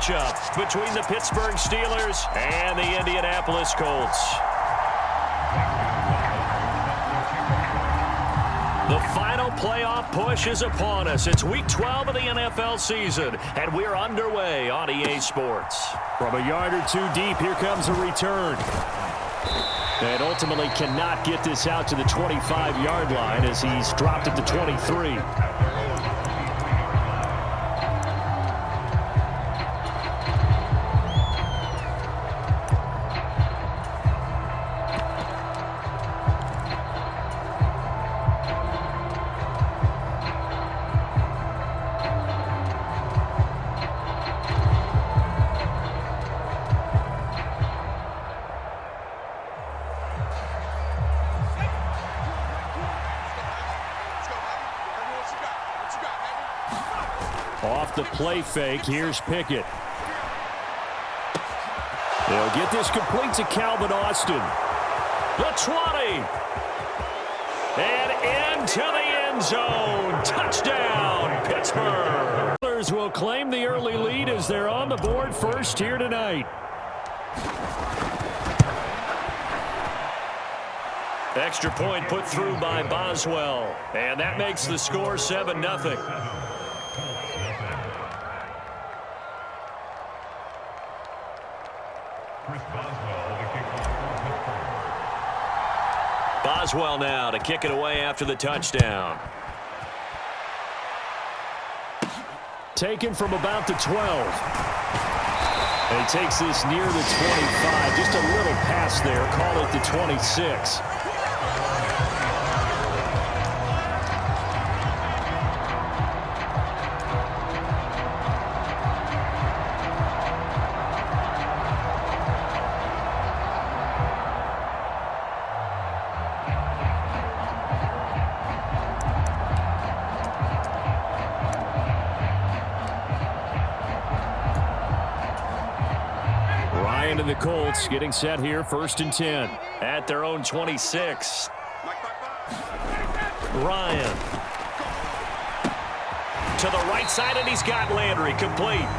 matchup between the Pittsburgh Steelers and the Indianapolis Colts. The final playoff push is upon us. It's Week 12 of the NFL season, and we're underway on EA Sports. From a yard or two deep, here comes a return. And ultimately cannot get this out to the 25-yard line as he's dropped at the 23. Off the play fake, here's Pickett. They'll get this complete to Calvin Austin. The 20. And into the end zone. Touchdown, Pittsburgh. Steelers will claim the early lead as they're on the board first here tonight. Extra point put through by Boswell. And that makes the score 7-0. Boswell now to kick it away after the touchdown. Taken from about the 12. And he takes this near the 25. Just a little pass there. Call it the 26. And the Colts getting set here, 1st and 10. At their own 26. Ryan. To the right side, and he's got Landry complete.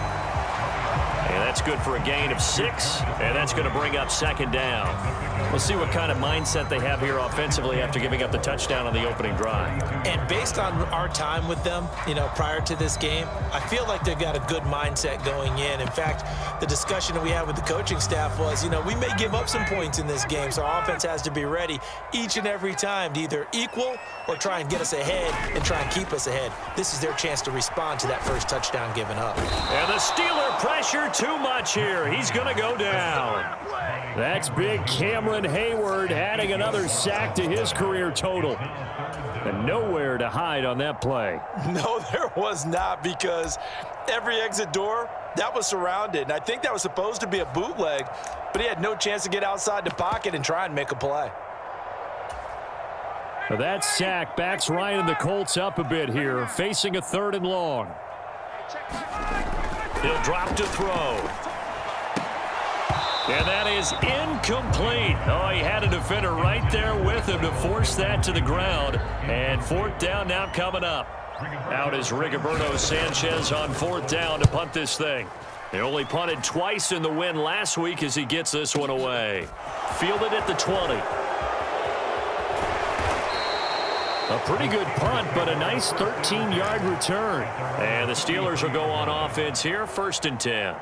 And that's good for a gain of 6. And that's going to bring up 2nd down. We'll see what kind of mindset they have here offensively after giving up the touchdown on the opening drive. And based on our time with them, prior to this game, I feel like they've got a good mindset going in. In fact, the discussion that we had with the coaching staff was, we may give up some points in this game, so our offense has to be ready each and every time to either equal or try and get us ahead and try and keep us ahead. This is their chance to respond to that first touchdown given up. And the Steeler pressure too much here. He's going to go down. That's big Cameron Hayward adding another sack to his career total. And nowhere to hide on that play. No, there was not, because every exit door, that was surrounded. And I think that was supposed to be a bootleg, but he had no chance to get outside the pocket and try and make a play. Well, that sack backs Ryan and the Colts up a bit here, facing a 3rd and long. He'll drop to throw. And that is incomplete. Oh, he had a defender right there with him to force that to the ground. And 4th down now coming up. Out is Rigoberto Sanchez on 4th down to punt this thing. They only punted twice in the win last week as he gets this one away. Fielded at the 20. A pretty good punt, but a nice 13-yard return. And the Steelers will go on offense here, 1st and 10.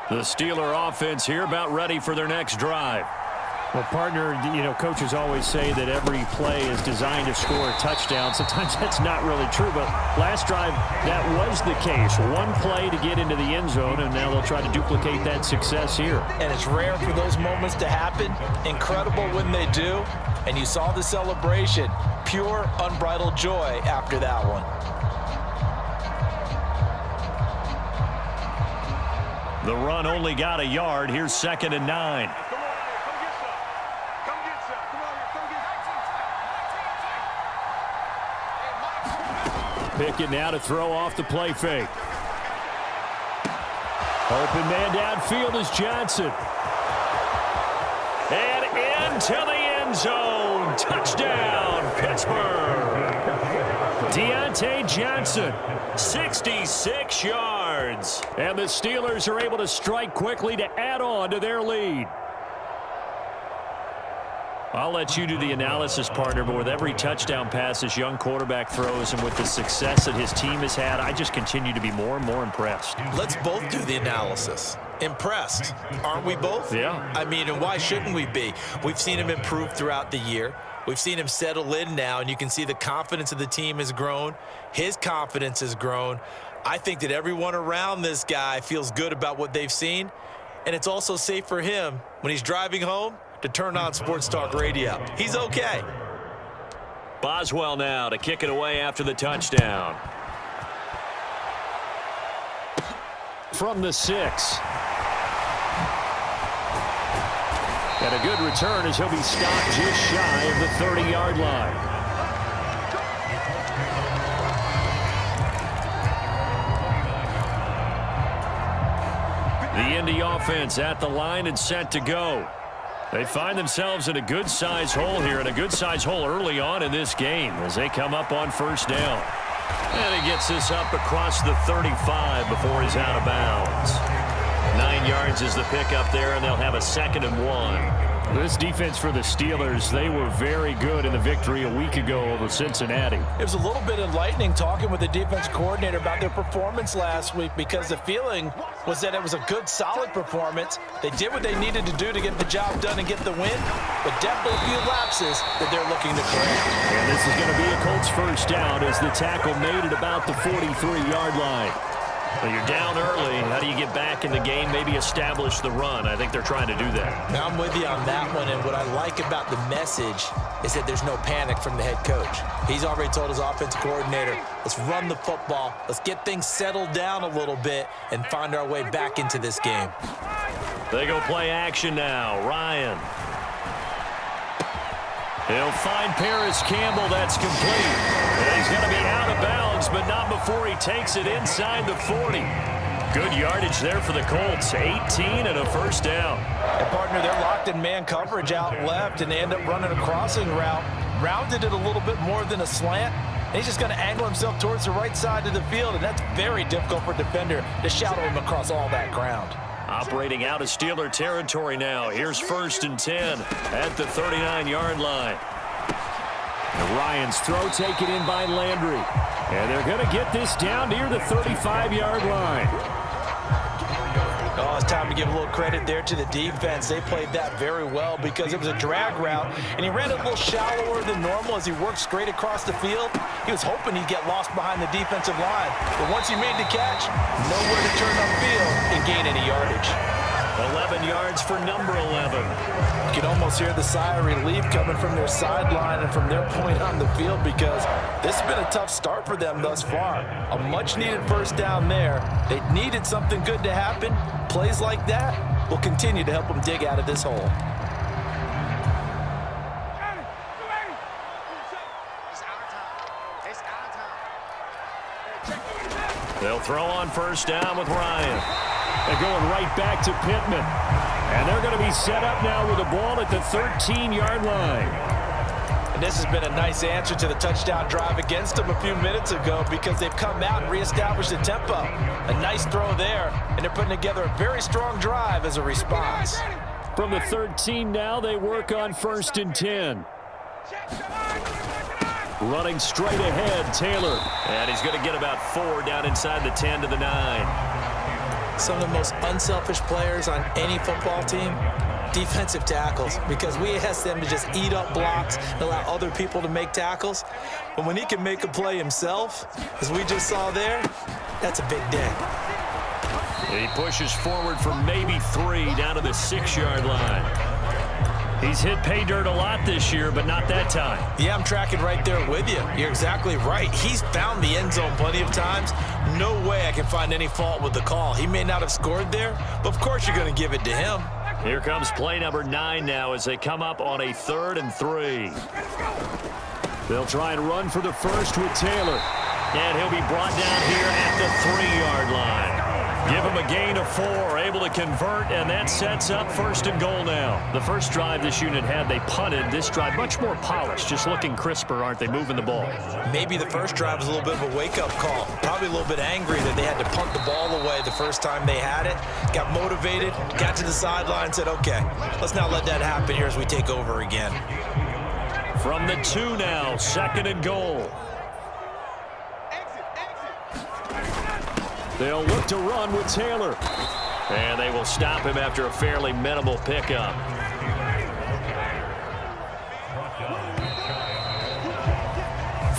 The Steeler offense here about ready for their next drive. Well, partner, coaches always say that every play is designed to score a touchdown. Sometimes that's not really true, but last drive, that was the case. One play to get into the end zone, and now they'll try to duplicate that success here. And it's rare for those moments to happen. Incredible when they do. And you saw the celebration. Pure, unbridled joy after that one. The run only got a yard. Here's 2nd and 9. Pickett now to throw off the play fake. Open man downfield is Johnson. And into the end zone. Touchdown, Pittsburgh. Deontay Johnson, 66 yards. And the Steelers are able to strike quickly to add on to their lead. I'll let you do the analysis, partner, but with every touchdown pass this young quarterback throws and with the success that his team has had, I just continue to be more and more impressed. Let's both do the analysis. Impressed. Aren't we both? Yeah. I mean, and why shouldn't we be? We've seen him improve throughout the year. We've seen him settle in now, and you can see the confidence of the team has grown. His confidence has grown. I think that everyone around this guy feels good about what they've seen, and it's also safe for him when he's driving home to turn on Sports Talk Radio. He's okay. Boswell now to kick it away after the touchdown. From the 6. And a good return as he'll be stopped just shy of the 30-yard line. The Indy offense at the line and set to go. They find themselves in a good-sized hole here, and a good-sized hole early on in this game as they come up on first down. And he gets this up across the 35 before he's out of bounds. 9 yards is the pickup there, and they'll have a 2nd and 1. This defense for the Steelers, they were very good in the victory a week ago over Cincinnati. It was a little bit enlightening talking with the defense coordinator about their performance last week because the feeling was that it was a good, solid performance. They did what they needed to do to get the job done and get the win, but definitely a few lapses that they're looking to correct. And this is going to be a Colts first down as the tackle made it about the 43-yard line. Well, you're down early. How do you get back in the game, maybe establish the run? I think they're trying to do that. Now, I'm with you on that one, and what I like about the message is that there's no panic from the head coach. He's already told his offensive coordinator, let's run the football, let's get things settled down a little bit and find our way back into this game. They go play action now. Ryan. He'll find Paris Campbell. That's complete. And he's going to be out of bounds, but not before he takes it inside the 40. Good yardage there for the Colts. 18 and a first down. And, partner, they're locked in man coverage out left, and they end up running a crossing route. Rounded it a little bit more than a slant. And he's just going to angle himself towards the right side of the field, and that's very difficult for a defender to shadow him across all that ground. Operating out of Steeler territory now. Here's 1st and 10 at the 39-yard line. And Ryan's throw taken in by Landry. And they're going to get this down near the 35-yard line. Oh, it's time to give a little credit there to the defense. They played that very well because it was a drag route, and he ran it a little shallower than normal as he worked straight across the field. He was hoping he'd get lost behind the defensive line, but once he made the catch, nowhere to turn upfield and gain any yardage. 11 yards for number 11. You can almost hear the sigh of relief coming from their sideline and from their point on the field because this has been a tough start for them thus far. A much-needed first down there. They needed something good to happen. Plays like that will continue to help them dig out of this hole. They'll throw on first down with Ryan. They're going right back to Pittman. And they're going to be set up now with the ball at the 13-yard line. And this has been a nice answer to the touchdown drive against them a few minutes ago because they've come out and reestablished the tempo. A nice throw there, and they're putting together a very strong drive as a response. From the 13 now, they work on 1st and 10. Running straight ahead, Taylor. And he's going to get about 4 down inside the 10 to the 9. Some of the most unselfish players on any football team, defensive tackles, because we ask them to just eat up blocks and allow other people to make tackles. But when he can make a play himself, as we just saw there, that's a big day. He pushes forward for maybe 3 down to the 6-yard line. He's hit pay dirt a lot this year, but not that time. Yeah, I'm tracking right there with you. You're exactly right. He's found the end zone plenty of times. No way I can find any fault with the call. He may not have scored there, but of course you're going to give it to him. Here comes play number 9 now as they come up on a 3rd and 3. They'll try and run for the first with Taylor. And he'll be brought down here at the 3-yard line. Give him a gain of 4, able to convert, and that sets up 1st and goal now. The first drive this unit had, they punted. This drive, much more polished, just looking crisper, aren't they, moving the ball? Maybe the first drive was a little bit of a wake-up call. Probably a little bit angry that they had to punt the ball away the first time they had it. Got motivated, got to the sideline, said, okay, let's not let that happen here as we take over again. From the 2 now, 2nd and goal. They'll look to run with Taylor. And they will stop him after a fairly minimal pickup.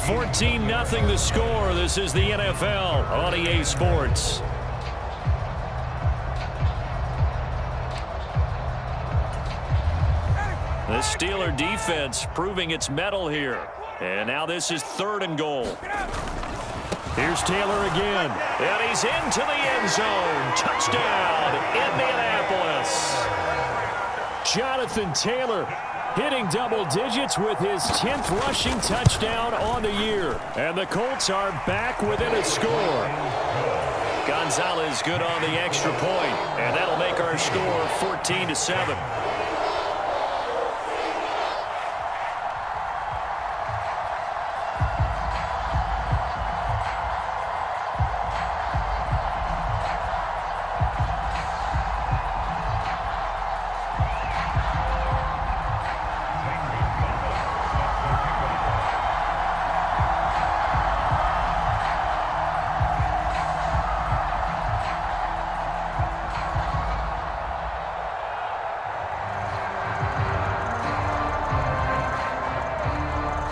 $14-0 the score. This is the NFL on EA Sports. The Steeler defense proving its mettle here. And now this is 3rd and goal. Here's Taylor again. And he's into the end zone. Touchdown, Indianapolis. Jonathan Taylor hitting double digits with his 10th rushing touchdown on the year. And the Colts are back within a score. Gonzalez good on the extra point. And that'll make our score 14-7.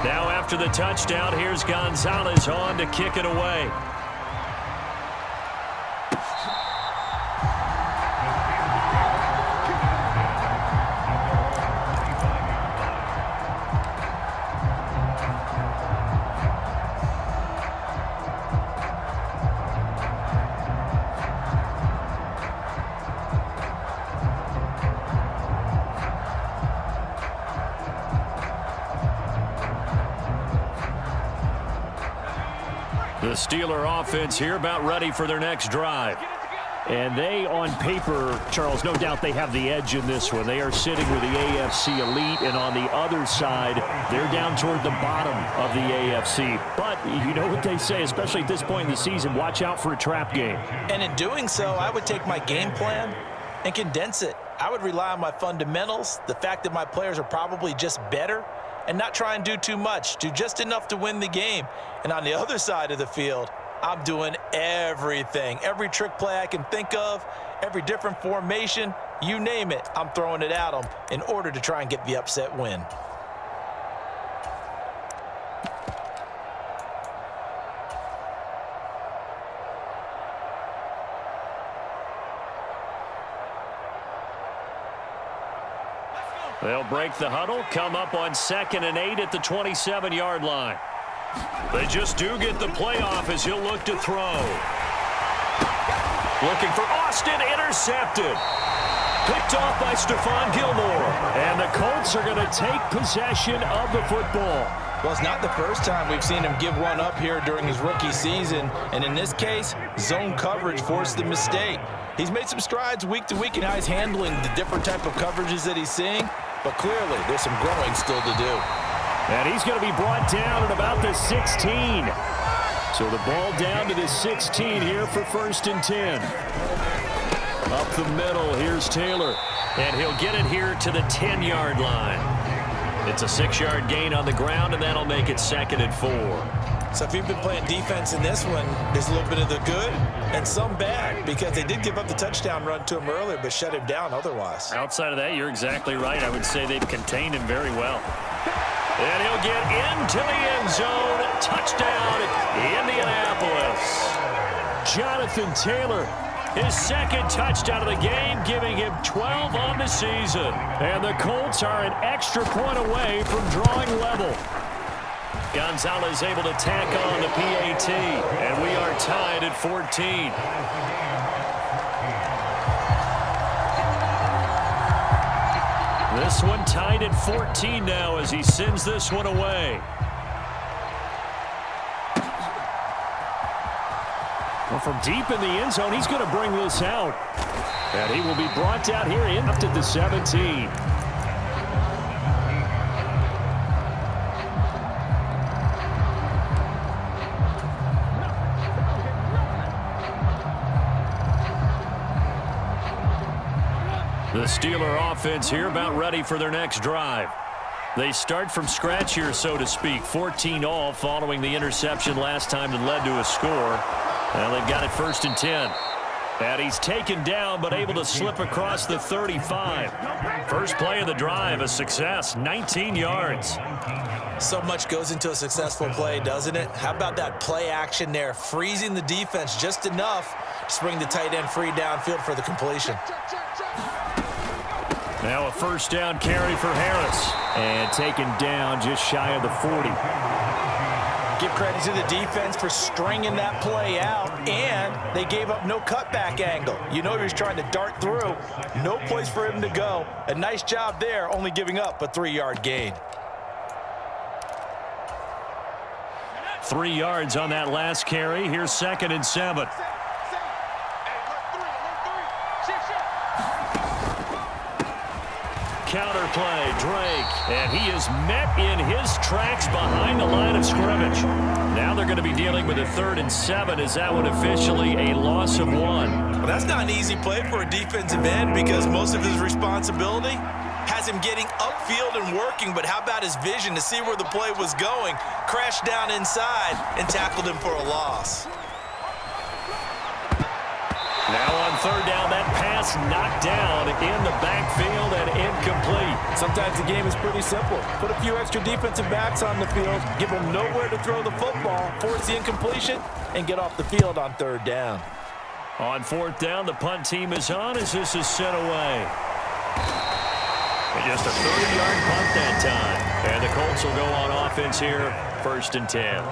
Now after the touchdown, here's Gonzalez on to kick it away. The Steeler offense here about ready for their next drive. And they, on paper, Charles, no doubt they have the edge in this one. They are sitting with the AFC elite, and on the other side, they're down toward the bottom of the AFC. But you know what they say, especially at this point in the season, watch out for a trap game. And in doing so, I would take my game plan and condense it. I would rely on my fundamentals, the fact that my players are probably just better, and not try and do too much, do just enough to win the game. And on the other side of the field, I'm doing everything. Every trick play I can think of, every different formation, you name it, I'm throwing it at them in order to try and get the upset win. They'll break the huddle, come up on 2nd and 8 at the 27-yard line. They just do get the playoff as he'll look to throw. Looking for Austin, intercepted. Picked off by Stephon Gilmore. And the Colts are going to take possession of the football. Well, it's not the first time we've seen him give one up here during his rookie season. And in this case, zone coverage forced the mistake. He's made some strides week to week in how he's handling the different type of coverages that he's seeing. But clearly, there's some growing still to do. And he's going to be brought down at about the 16. So the ball down to the 16 here for 1st and 10. Up the middle, here's Taylor. And he'll get it here to the 10-yard line. It's a 6-yard gain on the ground, and that'll make it 2nd and 4. So if you've been playing defense in this one, there's a little bit of the good and some bad, because they did give up the touchdown run to him earlier, but shut him down otherwise. Outside of that, you're exactly right. I would say they've contained him very well. And he'll get into the end zone. Touchdown, Indianapolis. Jonathan Taylor, his 2nd touchdown of the game, giving him 12 on the season. And the Colts are an extra point away from drawing level. Gonzalez able to tack on the PAT, and we are tied at 14. This one tied at 14 now as he sends this one away. Well, from deep in the end zone, he's going to bring this out. And he will be brought down here in up to the 17. The Steeler offense here about ready for their next drive. They start from scratch here, so to speak. 14-all following the interception last time that led to a score. Well, they've got it 1st and 10. And he's taken down but able to slip across the 35. First play of the drive, a success, 19 yards. So much goes into a successful play, doesn't it? How about that play action there, freezing the defense just enough to bring the tight end free downfield for the completion. Now a first down carry for Harris. And taken down just shy of the 40. Give credit to the defense for stringing that play out, and they gave up no cutback angle. You know he was trying to dart through. No place for him to go. A nice job there, only giving up a 3-yard gain. 3 yards on that last carry. Here's 2nd and 7. Counter play, Drake, and he is met in his tracks behind the line of scrimmage. Now they're going to be dealing with a 3rd and 7. Is that one officially a loss of 1? Well, that's not an easy play for a defensive end because most of his responsibility has him getting upfield and working, but how about his vision to see where the play was going, crashed down inside, and tackled him for a loss. Now on 3rd down, that pass knocked down in the backfield and incomplete. Sometimes the game is pretty simple. Put a few extra defensive backs on the field, give them nowhere to throw the football, force the incompletion, and get off the field on 3rd down. On 4th down, the punt team is on as this is sent away. And just a 30-yard punt that time. And the Colts will go on offense here, 1st and 10.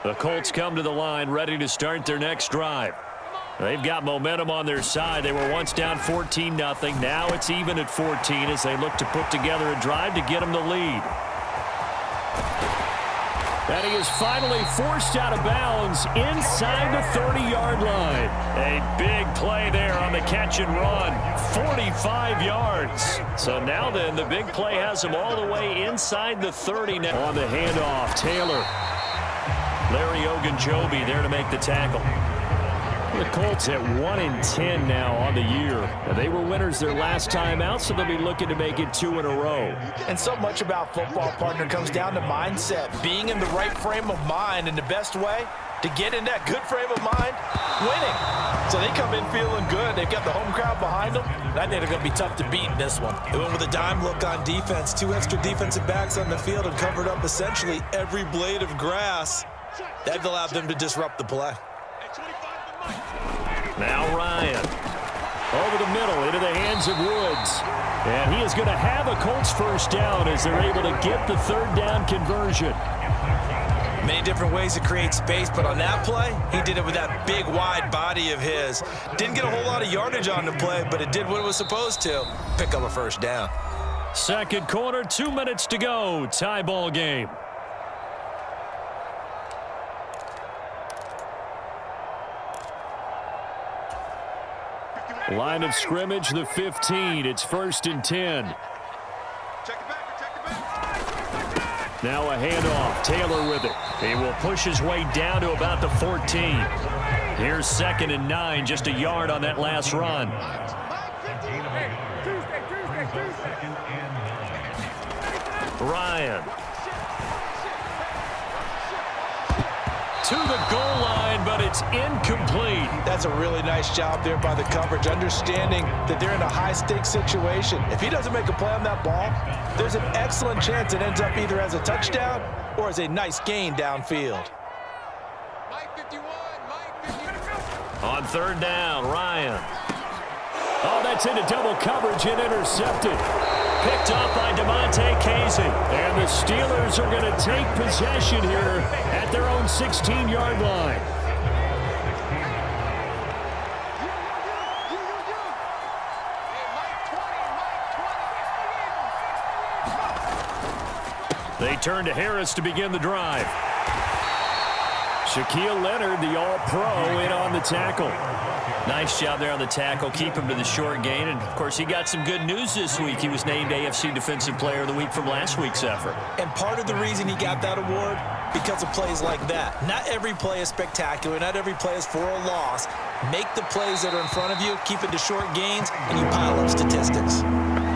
The Colts come to the line ready to start their next drive. They've got momentum on their side. They were once down 14-0. Now it's even at 14 as they look to put together a drive to get them the lead. And he is finally forced out of bounds inside the 30-yard line. A big play there on the catch and run. 45 yards. So now then, the big play has him all the way inside the 30 now. On the handoff, Taylor. Larry Ogunjobi there to make the tackle. The Colts at 1-10 now on the year. They were winners their last time out, so they'll be looking to make it 2 in a row. And so much about football, partner, comes down to mindset. Being in the right frame of mind, and the best way to get in that good frame of mind, winning. So they come in feeling good. They've got the home crowd behind them. I think they're going to be tough to beat in this one. They went with a dime look on defense. 2 extra defensive backs on the field and covered up essentially every blade of grass. That allowed them to disrupt the play. Now Ryan. Over the middle into the hands of Woods. And he is going to have a Colts first down as they're able to get the 3rd down conversion. Many different ways to create space, but on that play, he did it with that big, wide body of his. Didn't get a whole lot of yardage on the play, but it did what it was supposed to, pick up a first down. 2nd quarter, 2 minutes to go. Tie ball game. Line of scrimmage, the 15. It's 1st and 10. Now a handoff. Taylor with it. He will push his way down to about the 14. Here's 2nd and 9, just a yard on that last run. Ryan. To the goal line, but it's incomplete. That's a really nice job there by the coverage, understanding that they're in a high-stakes situation. If he doesn't make a play on that ball, there's an excellent chance it ends up either as a touchdown or as a nice gain downfield. On 3rd down, Ryan. Oh, that's into double coverage and intercepted. Picked off by DeMonte Casey. And the Steelers are going to take possession here at their own 16-yard line. They turn to Harris to begin the drive. Shaquille Leonard, the all-pro, in on the tackle. Nice job there on the tackle. Keep him to the short gain. And, of course, he got some good news this week. He was named AFC Defensive Player of the Week from last week's effort. And part of the reason he got that award, because of plays like that. Not every play is spectacular. Not every play is for a loss. Make the plays that are in front of you, keep it to short gains, and you pile up statistics.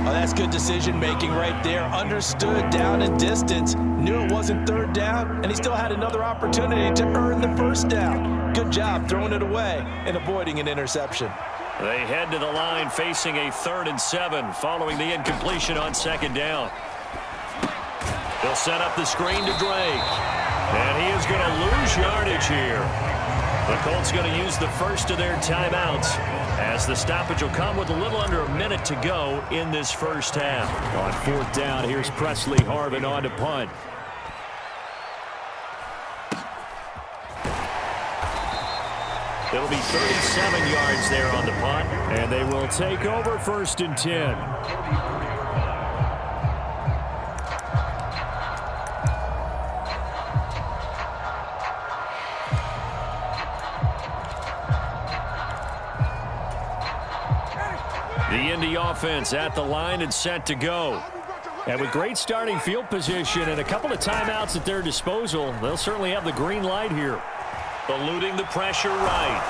Oh, that's good decision-making right there. Understood down and distance. Knew it wasn't third down, and he still had another opportunity to earn the first down. Good job throwing it away and avoiding an interception. They head to the line facing a 3rd and 7 following the incompletion on 2nd down. They'll set up the screen to Drake. And he is going to lose yardage here. The Colts going to use the first of their timeouts as the stoppage will come with a little under a minute to go in this first half. On 4th down, here's Presley Harvin on to punt. It'll be 37 yards there on the punt. And they will take over 1st and 10. The Indy offense at the line and set to go. And with great starting field position and a couple of timeouts at their disposal, they'll certainly have the green light here. Eluding the pressure right.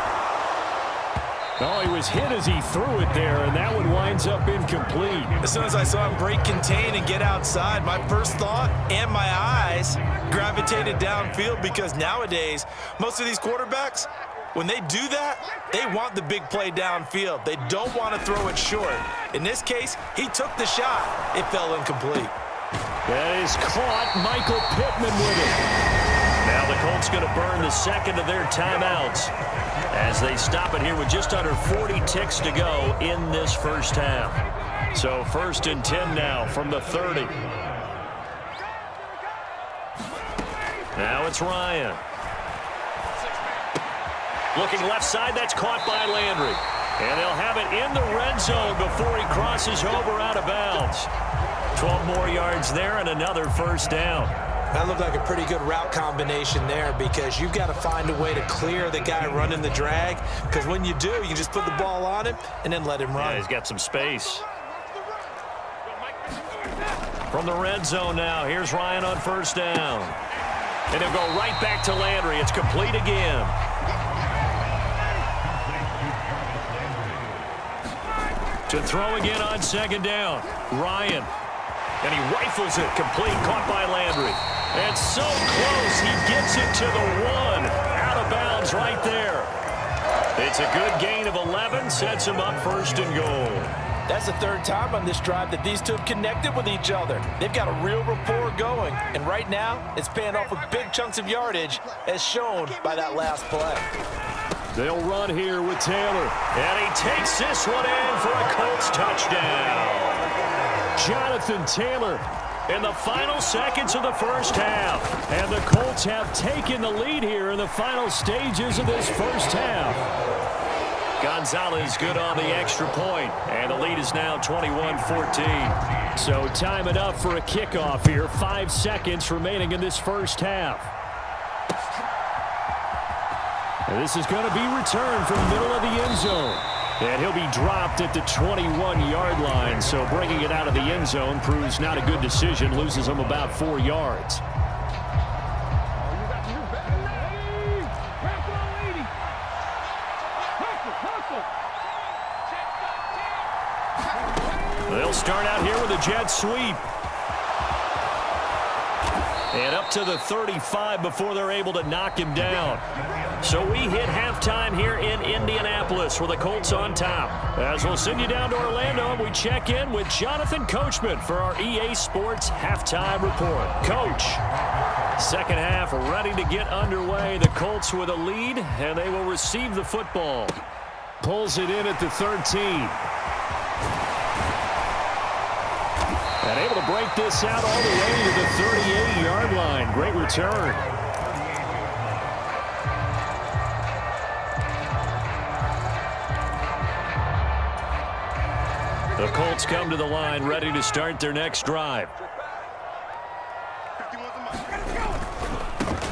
Oh, he was hit as he threw it there, and that one winds up incomplete. As soon as I saw him break contain and get outside, my first thought and my eyes gravitated downfield, because nowadays, most of these quarterbacks, when they do that, they want the big play downfield. They don't want to throw it short. In this case, he took the shot. It fell incomplete. That is caught. Michael Pittman with it. Now the Colts going to burn the second of their timeouts as they stop it here with just under 40 ticks to go in this first half. So 1st and 10 now from the 30. Now it's Ryan. Looking left side, that's caught by Landry. And they'll have it in the red zone before he crosses over out of bounds. 12 more yards there and another first down. That looked like a pretty good route combination there, because you've got to find a way to clear the guy running the drag, because when you do, you can just put the ball on him and then let him run. Yeah, he's got some space. From the red zone now, here's Ryan on 1st down. And he'll go right back to Landry. It's complete again. To throw again on 2nd down. Ryan. And he rifles it. Complete. Caught by Landry. And so close. He gets it to the 1. Out of bounds right there. It's a good gain of 11. Sets him up 1st and goal. That's the 3rd time on this drive that these two have connected with each other. They've got a real rapport going. And right now, it's paying off with big chunks of yardage, as shown by that last play. They'll run here with Taylor. And he takes this one in for a Colts touchdown. Jonathan Taylor in the final seconds of the first half. And the Colts have taken the lead here in the final stages of this first half. Gonzalez good on the extra point, and the lead is now 21-14. So time it up for a kickoff here. 5 seconds remaining in this first half. And this is going to be returned from the middle of the end zone. And he'll be dropped at the 21-yard line. So bringing it out of the end zone proves not a good decision. Loses him about 4 yards. They'll start out here with a jet sweep. And up to the 35 before they're able to knock him down. So we hit halftime here in Indianapolis with the Colts on top. As we'll send you down to Orlando, and we check in with Jonathan Coachman for our EA Sports Halftime Report. Coach, second half ready to get underway. The Colts with a lead, and they will receive the football. Pulls it in at the 13. And able to break this out all the way to the 38-yard line. Great return. The Colts come to the line ready to start their next drive.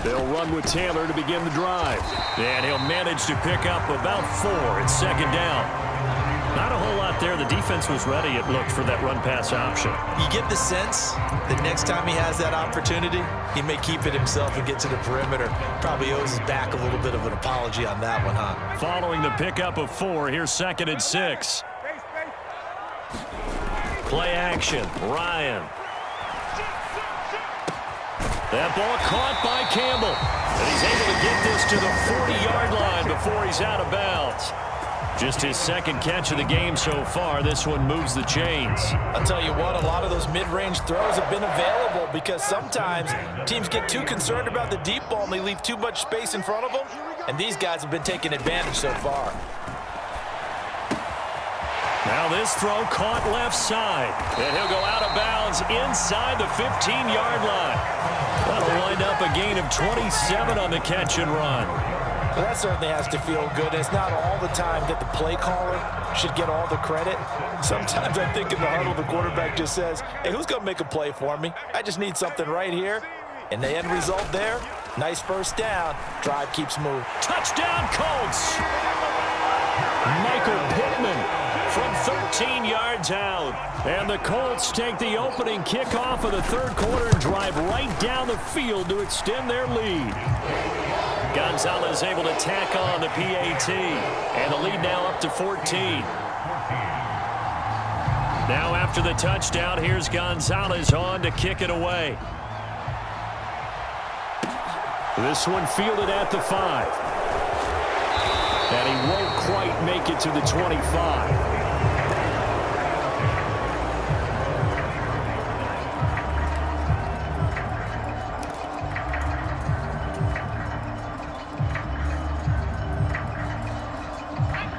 They'll run with Taylor to begin the drive. And he'll manage to pick up about 4. It's second down. Not a whole lot there. The defense was ready, it looked, for that run-pass option. You get the sense that next time he has that opportunity, he may keep it himself and get to the perimeter. Probably owes his back a little bit of an apology on that one, huh? Following the pickup of 4, here's second and 6. Play action, Ryan. That ball caught by Campbell. And he's able to get this to the 40-yard line before he's out of bounds. Just his second catch of the game so far. This one moves the chains. I'll tell you what, a lot of those mid-range throws have been available because sometimes teams get too concerned about the deep ball and they leave too much space in front of them. And these guys have been taking advantage so far. Now this throw caught left side. And he'll go out of bounds inside the 15-yard line. That'll wind up a gain of 27 on the catch and run. Well, that certainly has to feel good. It's not all the time that the play caller should get all the credit. Sometimes I think in the huddle, the quarterback just says, hey, who's going to make a play for me? I just need something right here. And the end result there, nice first down. Drive keeps moving. Touchdown, Colts! Michael Pittman from 13 yards out. And the Colts take the opening kickoff of the third quarter and drive right down the field to extend their lead. Gonzalez able to tack on the PAT. And the lead now up to 14. Now after the touchdown, here's Gonzalez on to kick it away. This one fielded at the 5. And he won't quite make it to the 25.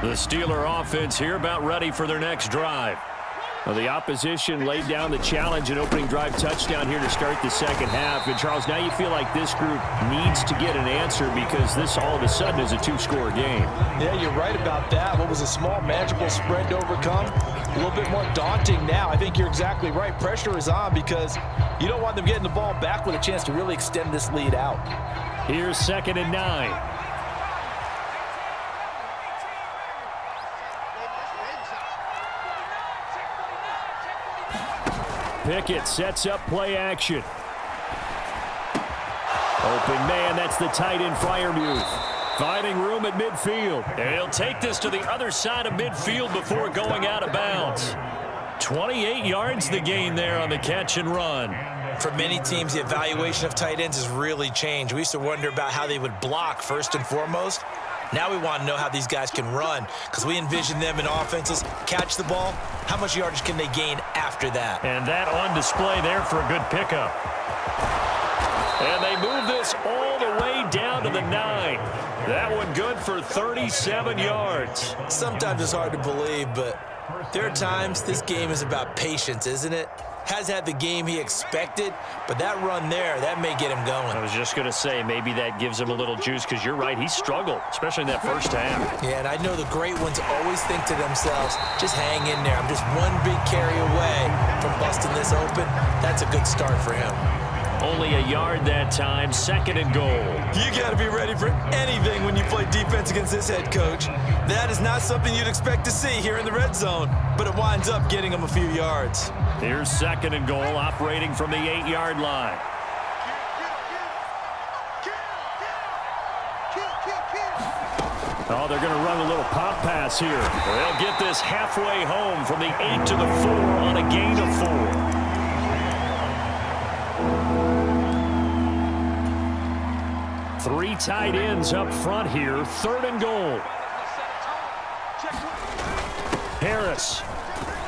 The Steeler offense here about ready for their next drive. Well, the opposition laid down the challenge and opening drive touchdown here to start the second half. And, Charles, now you feel like this group needs to get an answer because this all of a sudden is a 2-score game. Yeah, you're right about that. What was a small, manageable spread to overcome? A little bit more daunting now. I think you're exactly right. Pressure is on because you don't want them getting the ball back with a chance to really extend this lead out. Here's second and 9. Pickett sets up play action. Open man, that's the tight end Freiermuth. Finding room at midfield. And he'll take this to the other side of midfield before going out of bounds. 28 yards the gain there on the catch and run. For many teams, the evaluation of tight ends has really changed. We used to wonder about how they would block first and foremost. Now we want to know how these guys can run because we envision them in offenses catch the ball. How much yardage can they gain after that? And that on display there for a good pickup. And they move this all the way down to the 9. That one good for 37 yards. Sometimes it's hard to believe, but there are times this game is about patience, isn't it? Has had the game he expected, but that run there, that may get him going. I was just going to say, maybe that gives him a little juice because you're right, he struggled, especially in that first half. Yeah, and I know the great ones always think to themselves, just hang in there. I'm just one big carry away from busting this open. That's a good start for him. Only a yard that time, second and goal. You got to be ready for anything when you play defense against this head coach. That is not something you'd expect to see here in the red zone, but it winds up getting him a few yards. Here's second and goal, operating from the 8-yard line. Oh, they're going to run a little pop pass here. They'll get this halfway home from the 8 to the 4 on a gain of 4. Three tight ends up front here. Third and goal. Harris.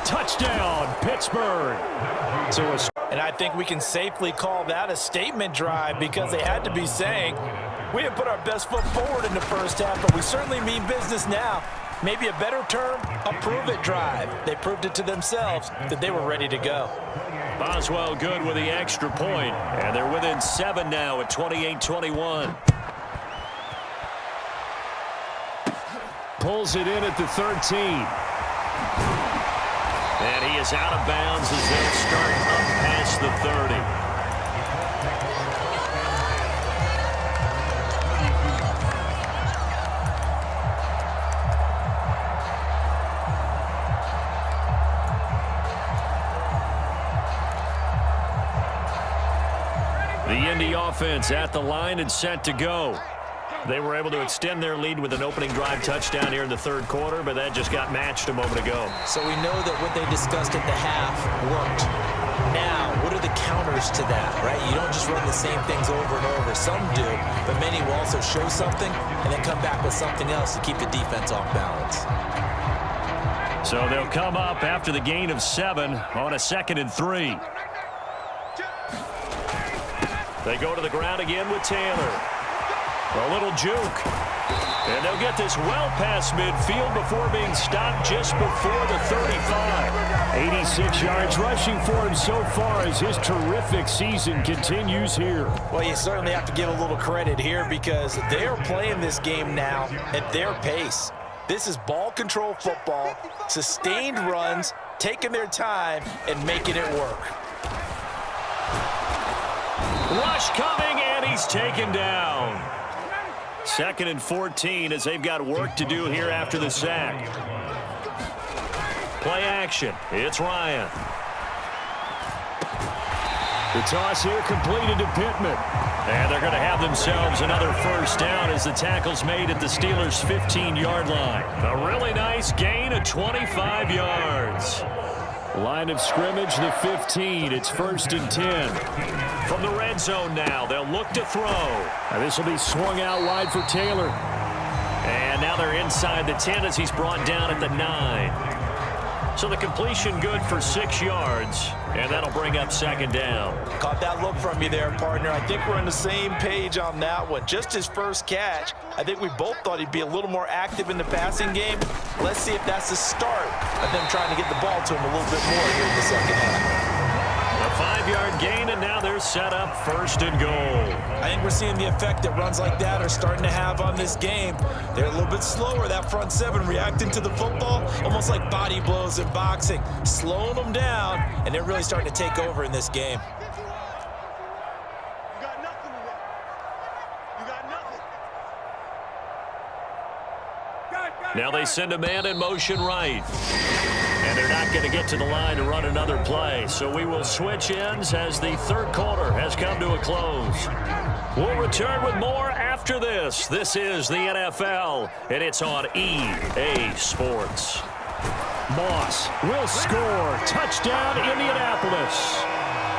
Touchdown, Pittsburgh. And I think we can safely call that a statement drive because they had to be saying, we didn't put our best foot forward in the first half, but we certainly mean business now. Maybe a better term, a prove-it drive. They proved it to themselves that they were ready to go. Boswell good with the extra point, and they're within 7 now at 28-21. Pulls it in at the 13. And he is out of bounds as they'll start up past the 30. Indy offense at the line and set to go. They were able to extend their lead with an opening drive touchdown here in the third quarter, but that just got matched a moment ago. So we know that what they discussed at the half worked. Now, what are the counters to that, right? You don't just run the same things over and over. Some do, but many will also show something and then come back with something else to keep the defense off balance. So they'll come up after the gain of 7 on a 2nd and 3. They go to the ground again with Taylor. A little juke. And they'll get this well past midfield before being stopped just before the 35. 86 yards rushing for him so far as his terrific season continues here. Well, you certainly have to give a little credit here because they are playing this game now at their pace. This is ball control football, sustained runs, taking their time, and making it work. Rush coming, and he's taken down. 2nd and 14 as they've got work to do here after the sack. Play action. It's Ryan. The toss here completed to Pittman. And they're going to have themselves another first down as the tackle's made at the Steelers' 15-yard line. A really nice gain of 25 yards. Line of scrimmage, the 15. It's 1st and 10. From the red zone now, they'll look to throw. Now this will be swung out wide for Taylor. And now they're inside the 10 as he's brought down at the 9. So the completion good for 6 yards, and that'll bring up 2nd down. Caught that look from you there, partner. I think we're on the same page on that one. Just his first catch, I think we both thought he'd be a little more active in the passing game. Let's see if that's the start of them trying to get the ball to him a little bit more here in the second half. A 5-yard gain, and now they're set up 1st and goal. I think we're seeing the effect that runs like that are starting to have on this game. They're a little bit slower, that front 7, reacting to the football, almost like body blows in boxing, slowing them down, and they're really starting to take over in this game. You got nothing today. You got nothing. Now they send a man in motion right. And they're not going to get to the line to run another play. So we will switch ends as the third quarter has come to a close. We'll return with more after this. This is the NFL, and it's on EA Sports. Moss will score. Touchdown, Indianapolis.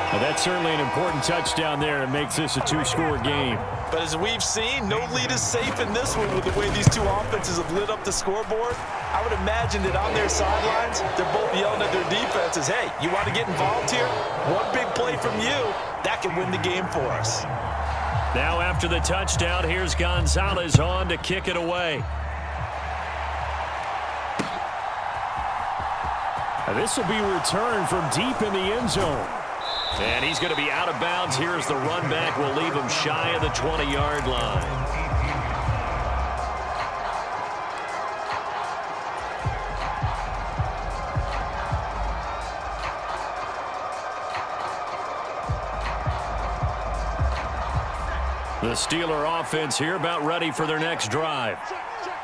Now that's certainly an important touchdown there. It makes this a 2-score game. But as we've seen, no lead is safe in this one with the way these two offenses have lit up the scoreboard. I would imagine that on their sidelines, they're both yelling at their defenses, hey, you want to get involved here? One big play from you, that can win the game for us. Now after the touchdown, here's Gonzalez on to kick it away. Now this will be returned from deep in the end zone. And he's going to be out of bounds here as the run back will leave him shy of the 20-yard line. The Steeler offense here about ready for their next drive.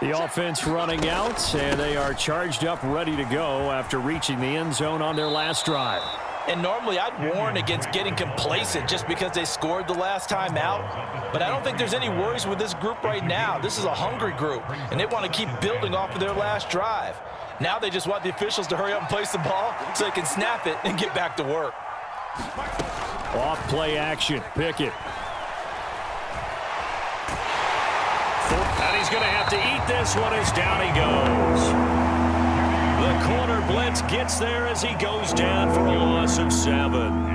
The offense running out, and they are charged up, ready to go after reaching the end zone on their last drive. And normally I'd warn against getting complacent just because they scored the last time out. But I don't think there's any worries with this group right now. This is a hungry group, and they want to keep building off of their last drive. Now they just want the officials to hurry up and place the ball so they can snap it and get back to work. Off play action, Pickett. And he's going to have to eat this one as down he goes. The corner blitz gets there as he goes down for a loss of 7.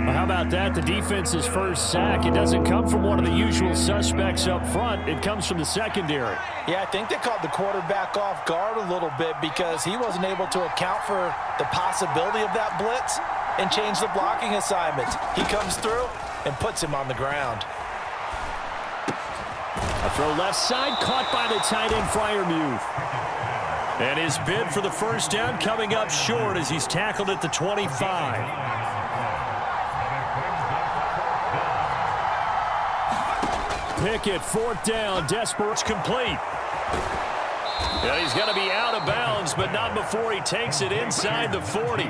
Well, how about that? The defense's first sack. It doesn't come from one of the usual suspects up front. It comes from the secondary. Yeah, I think they caught the quarterback off guard a little bit because he wasn't able to account for the possibility of that blitz and change the blocking assignment. He comes through and puts him on the ground. A throw left side, caught by the tight end, Freiermuth. And his bid for the first down coming up short as he's tackled at the 25. Pickett, 4th down, desperate, complete. And he's going to be out of bounds, but not before he takes it inside the 40.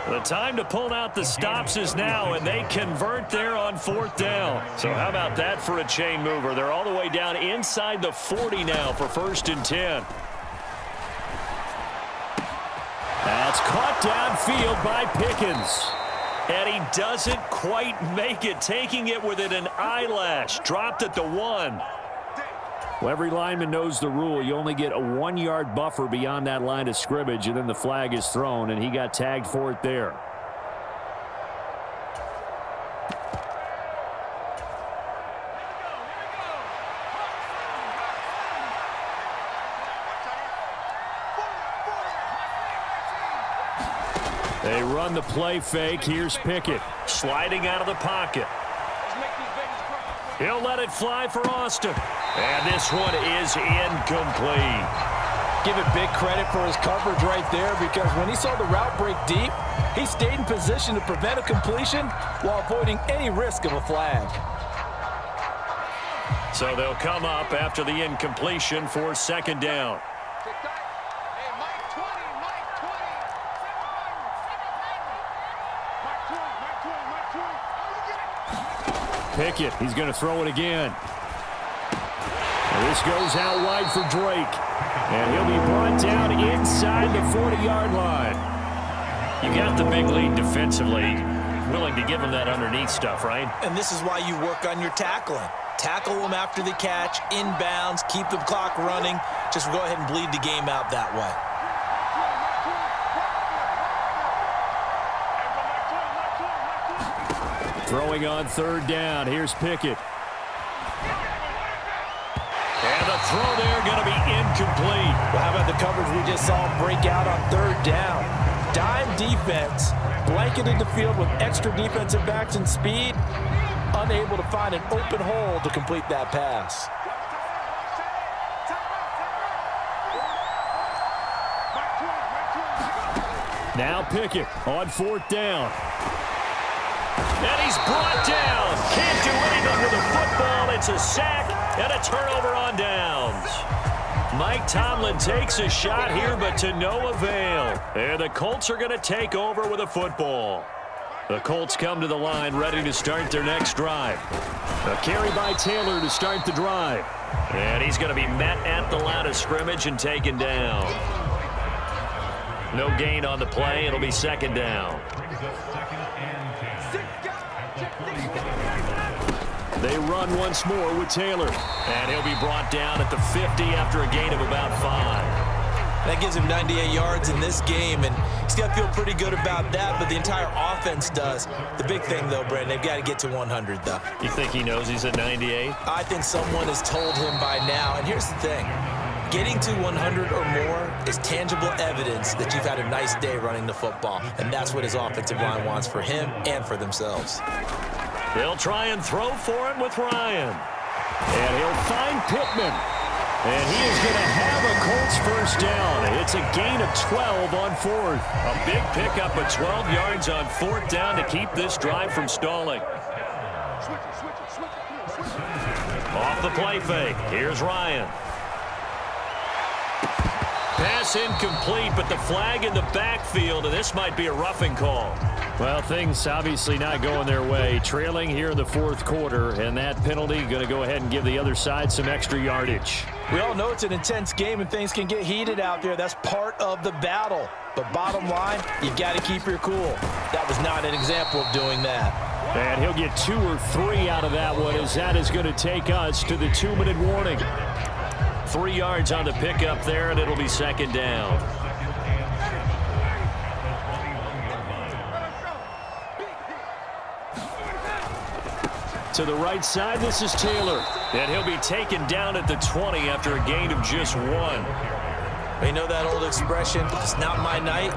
The time to pull out the stops is now, and they convert there on 4th down. So how about that for a chain mover? They're all the way down inside the 40 now for 1st and 10. That's caught downfield by Pickens. And he doesn't quite make it, taking it within an eyelash. Dropped at the 1. Well, every lineman knows the rule. You only get a 1-yard buffer beyond that line of scrimmage, and then the flag is thrown, and he got tagged for it there. They run the play fake. Here's Pickett. Sliding out of the pocket. He'll let it fly for Austin. And this one is incomplete. Give it big credit for his coverage right there, because when he saw the route break deep, he stayed in position to prevent a completion while avoiding any risk of a flag. So they'll come up after the incompletion for 2nd down. Pickett, he's going to throw it again. This goes out wide for Drake. And he'll be brought down inside the 40-yard line. You got the big lead defensively. Willing to give him that underneath stuff, right? And this is why you work on your tackling. Tackle them after the catch, inbounds, keep the clock running. Just go ahead and bleed the game out that way. Throwing on 3rd down. Here's Pickett. And the throw there going to be incomplete. Well, how about the coverage we just saw him break out on 3rd down? Dime defense, blanketed the field with extra defensive backs and speed, unable to find an open hole to complete that pass. Now Pickett on 4th down. And he's brought down. Can't do anything with the football. It's a sack and a turnover on downs. Mike Tomlin takes a shot here, but to no avail. And the Colts are going to take over with a football. The Colts come to the line ready to start their next drive. A carry by Taylor to start the drive. And he's going to be met at the line of scrimmage and taken down. No gain on the play. It'll be 2nd down. They run once more with Taylor. And he'll be brought down at the 50 after a gain of about 5. That gives him 98 yards in this game, and he's got to feel pretty good about that, but the entire offense does. The big thing, though, Brandon, they've got to get to 100, though. You think he knows he's at 98? I think someone has told him by now, and here's the thing. Getting to 100 or more is tangible evidence that you've had a nice day running the football, and that's what his offensive line wants for him and for themselves. They'll try and throw for him with Ryan. And he'll find Pittman. And he is going to have a Colts 1st down. It's a gain of 12 on 4th. A big pickup of 12 yards on 4th down to keep this drive from stalling. Off the play fake. Here's Ryan. Pass incomplete, but the flag in the backfield, and this might be a roughing call. Well, things obviously not going their way. Trailing here in the 4th quarter, and that penalty going to go ahead and give the other side some extra yardage. We all know it's an intense game and things can get heated out there. That's part of the battle. But bottom line, you got to keep your cool. That was not an example of doing that. And he'll get 2 or 3 out of that one, as that is going to take us to the 2-minute warning. 3 yards on the pickup there, and it'll be 2nd down. To the right side, this is Taylor. And he'll be taken down at the 20 after a gain of just 1. You know that old expression, it's not my night?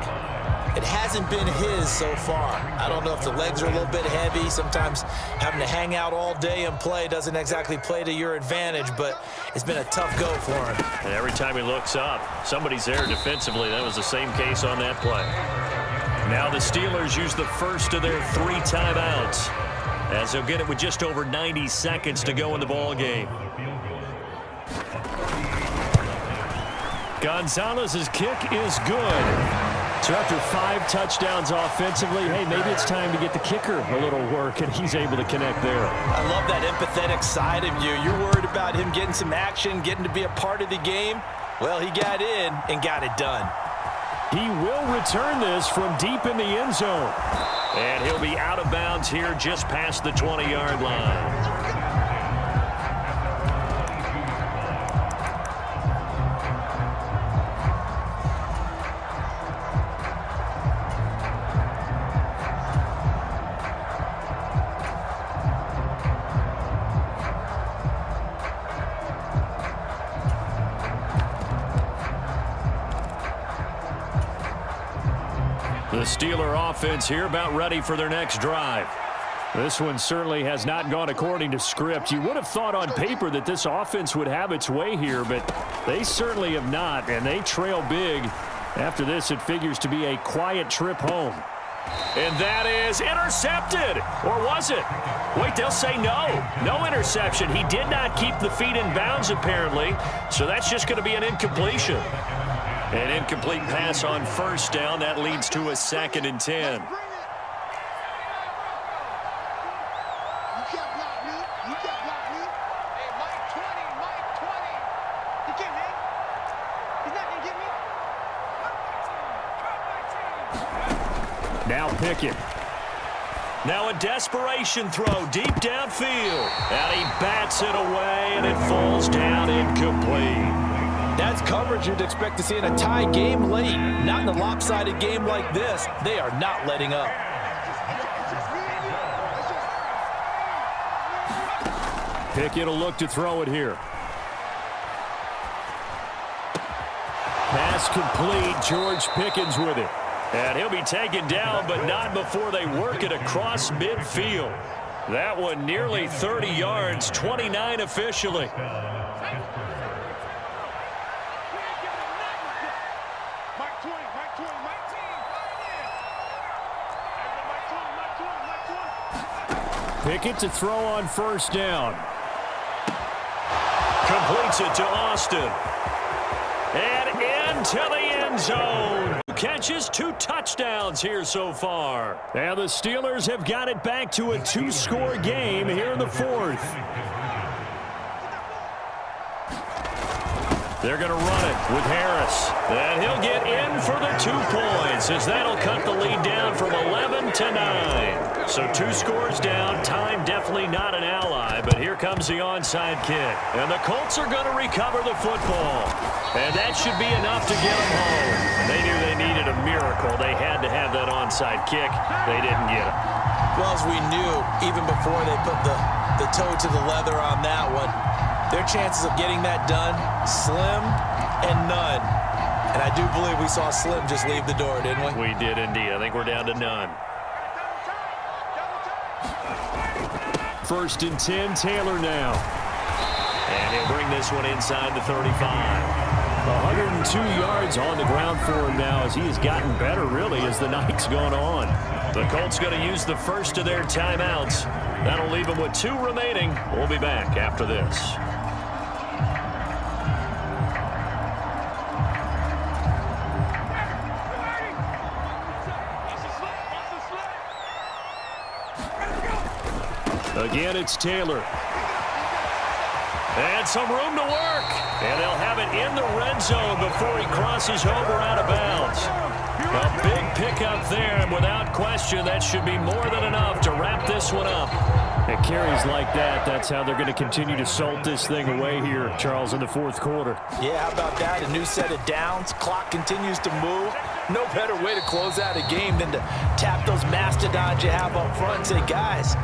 It hasn't been his so far. I don't know if the legs are a little bit heavy. Sometimes having to hang out all day and play doesn't exactly play to your advantage, but it's been a tough go for him. And every time he looks up, somebody's there defensively. That was the same case on that play. Now the Steelers use the first of their 3 timeouts, as they'll get it with just over 90 seconds to go in the ball game. Gonzalez's kick is good. So after 5 touchdowns offensively, hey, maybe it's time to get the kicker a little work, and he's able to connect there. I love that empathetic side of you. You're worried about him getting some action, getting to be a part of the game. Well, he got in and got it done. He will return this from deep in the end zone. And he'll be out of bounds here just past the 20-yard line. The Steeler offense here about ready for their next drive. This one certainly has not gone according to script. You would have thought on paper that this offense would have its way here, but they certainly have not, and they trail big. After this, it figures to be a quiet trip home. And that is intercepted. Or was it? Wait, they'll say no. No interception. He did not keep the feet in bounds, apparently, so that's just going to be an incompletion. An incomplete pass on first down. That leads to a 2nd and 10. Now Pickett. Now a desperation throw deep downfield. And he bats it away, and it falls down incomplete. That's coverage you'd expect to see in a tie game late. Not in a lopsided game like this. They are not letting up. Pickett will look to throw it here. Pass complete. George Pickens with it. And he'll be taken down, but not before they work it across midfield. That one nearly 30 yards, 29 officially. Pickett to throw on first down. Completes it to Austin. And into the end zone. 2 catches, 2 touchdowns here so far. And the Steelers have got it back to a 2-score game here in the 4th. They're going to run it with Harris. And he'll get in for the 2 points as that'll cut the lead down from 11 to 9. So 2 scores down. Time definitely not an ally, but here comes the onside kick. And the Colts are going to recover the football. And that should be enough to get them home. They knew they needed a miracle. They had to have that onside kick. They didn't get it. Well, as we knew, even before they put the toe to the leather on that one, their chances of getting that done, slim and none. And I do believe we saw Slim just leave the door, didn't we? We did indeed. I think we're down to none. 1st and 10, Taylor now. And he'll bring this one inside the 35. 102 yards on the ground for him now as he has gotten better, really, as the night's gone on. The Colts going to use the first of their timeouts. That'll leave them with 2 remaining. We'll be back after this. Again, it's Taylor. And some room to work. And they'll have it in the red zone before he crosses over out of bounds. A big pickup there, and without question, that should be more than enough to wrap this one up. It carries like that. That's how they're going to continue to salt this thing away here, Charles, in the 4th quarter. Yeah, how about that? A new set of downs. Clock continues to move. No better way to close out a game than to tap those mastodons you have up front and say, guys,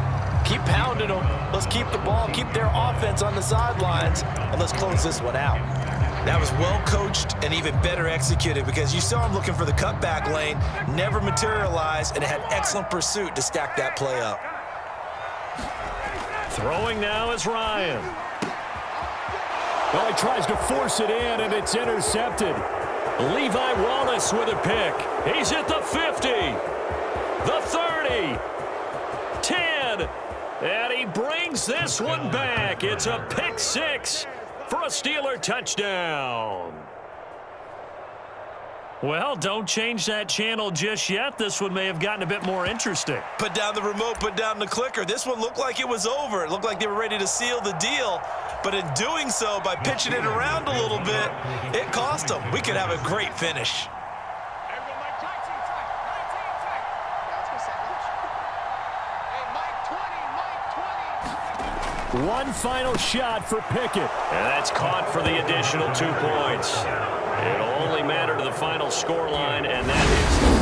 keep pounding them. Let's keep the ball, keep their offense on the sidelines, and let's close this one out. That was well coached and even better executed because you saw him looking for the cutback lane, never materialized, and had excellent pursuit to stack that play up. Throwing now is Ryan. Well, he tries to force it in, and it's intercepted. Levi Wallace with a pick. He's at the 50, the 30, 10, and he brings this one back. It's a pick 6 for a Steeler touchdown. Well, don't change that channel just yet. This one may have gotten a bit more interesting. Put down the remote, put down the clicker. This one looked like it was over. It looked like they were ready to seal the deal. But in doing so, by pitching it around a little bit, it cost them. We could have a great finish. One final shot for Pickett. And that's caught for the additional 2 points. It'll only matter to the final scoreline, and that is